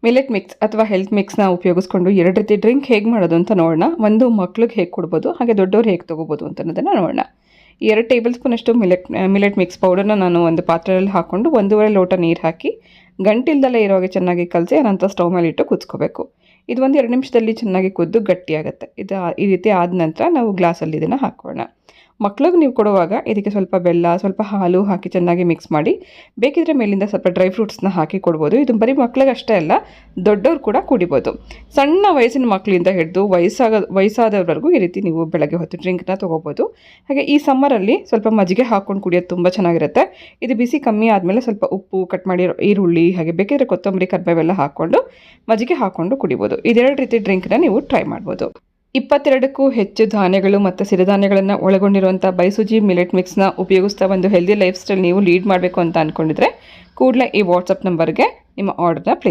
Millet mix ಅಥವಾ health ಮಿಕ್ಸ್ನ ಉಪಯೋಗಿಸ್ಕೊಂಡು ಎರಡು ರೀತಿ ಡ್ರಿಂಕ್ ಹೇಗೆ ಮಾಡೋದು ಅಂತ ನೋಡೋಣ. ಒಂದು ಮಕ್ಳಿಗೆ ಹೇಗೆ ಕೊಡ್ಬೋದು, ಹಾಗೆ ದೊಡ್ಡವ್ರು ಹೇಗೆ ತೊಗೋಬೋದು ಅಂತ ಅನ್ನೋದನ್ನು ನೋಡೋಣ. 2 ಟೇಬಲ್ ಸ್ಪೂನಷ್ಟು ಮಿಲೆಟ್ ಮಿಕ್ಸ್ ಪೌಡರ್ನ ನಾನು ಒಂದು ಪಾತ್ರೆಯಲ್ಲಿ ಹಾಕ್ಕೊಂಡು 1.5 ಲೋಟ ನೀರು ಹಾಕಿ ಗಂಟಿಲ್ದಲ್ಲೇ ಇರೋ ಹಾಗೆ ಚೆನ್ನಾಗಿ ಕಲಸಿ ಅನಂತರ ಸ್ಟವ್ ಮೇಲೆ ಇಟ್ಟು ಕುದಿಸ್ಕೋಬೇಕು. ಇದು 1-2 ನಿಮಿಷದಲ್ಲಿ ಚೆನ್ನಾಗಿ ಕುದ್ದು ಗಟ್ಟಿಯಾಗುತ್ತೆ. ಈ ರೀತಿ ಆದ ನಂತರ ನಾವು ಗ್ಲಾಸಲ್ಲಿ ಇದನ್ನು ಹಾಕೋಣ. ಮಕ್ಳಿಗೆ ನೀವು ಕೊಡುವಾಗ ಇದಕ್ಕೆ ಸ್ವಲ್ಪ ಬೆಲ್ಲ, ಸ್ವಲ್ಪ ಹಾಲು ಹಾಕಿ ಚೆನ್ನಾಗಿ ಮಿಕ್ಸ್ ಮಾಡಿ, ಬೇಕಿದ್ರೆ ಮೇಲಿಂದ ಸ್ವಲ್ಪ ಡ್ರೈ ಫ್ರೂಟ್ಸ್ನ ಹಾಕಿ ಕೊಡ್ಬೋದು. ಇದು ಬರೀ ಮಕ್ಳಿಗೆ ಅಷ್ಟೇ ಅಲ್ಲ, ದೊಡ್ಡವ್ರು ಕೂಡ ಕುಡಿಬೋದು. ಸಣ್ಣ ವಯಸ್ಸಿನ ಮಕ್ಕಳಿಂದ ಹಿಡಿದು ವಯಸ್ಸಾದವರೆಗೂ ಈ ರೀತಿ ನೀವು ಬೆಳಗ್ಗೆ ಹೊತ್ತು ಡ್ರಿಂಕ್ನ ತೊಗೋಬೋದು. ಹಾಗೆ ಈ ಸಮ್ಮರಲ್ಲಿ ಸ್ವಲ್ಪ ಮಜ್ಜಿಗೆ ಹಾಕ್ಕೊಂಡು ಕುಡಿಯೋದು ತುಂಬ ಚೆನ್ನಾಗಿರುತ್ತೆ. ಇದು ಬಿಸಿ ಕಮ್ಮಿ ಆದಮೇಲೆ ಸ್ವಲ್ಪ ಉಪ್ಪು, ಕಟ್ ಮಾಡಿ ಈರುಳ್ಳಿ, ಹಾಗೆ ಬೇಕಿದ್ರೆ ಕೊತ್ತಂಬರಿ, ಕರಿಬೇವೆಲ್ಲ ಹಾಕ್ಕೊಂಡು ಮಜ್ಜಿಗೆ ಹಾಕ್ಕೊಂಡು ಕುಡಿಬೋದು. ಇದೆರಡು ರೀತಿ ಡ್ರಿಂಕ್ನ ನೀವು ಟ್ರೈ ಮಾಡ್ಬೋದು. 22ಕ್ಕೂ ಹೆಚ್ಚು ಧಾನ್ಯಗಳು ಮತ್ತು ಸಿರಿಧಾನ್ಯಗಳನ್ನು ಒಳಗೊಂಡಿರುವಂಥ ಬೈಸುಜಿ ಮಿಲೆಟ್ ಮಿಕ್ಸ್ನ ಉಪಯೋಗಿಸ್ತಾ ಒಂದು ಹೆಲ್ದಿ ಲೈಫ್ ಸ್ಟೈಲ್ ನೀವು ಲೀಡ್ ಮಾಡಬೇಕು ಅಂತ ಅಂದ್ಕೊಂಡಿದ್ರೆ ಕೂಡಲೇ ಈ ವಾಟ್ಸಪ್ ನಂಬರ್ಗೆ ನಿಮ್ಮ ಆರ್ಡರ್ನ ಪ್ಲೇಸ್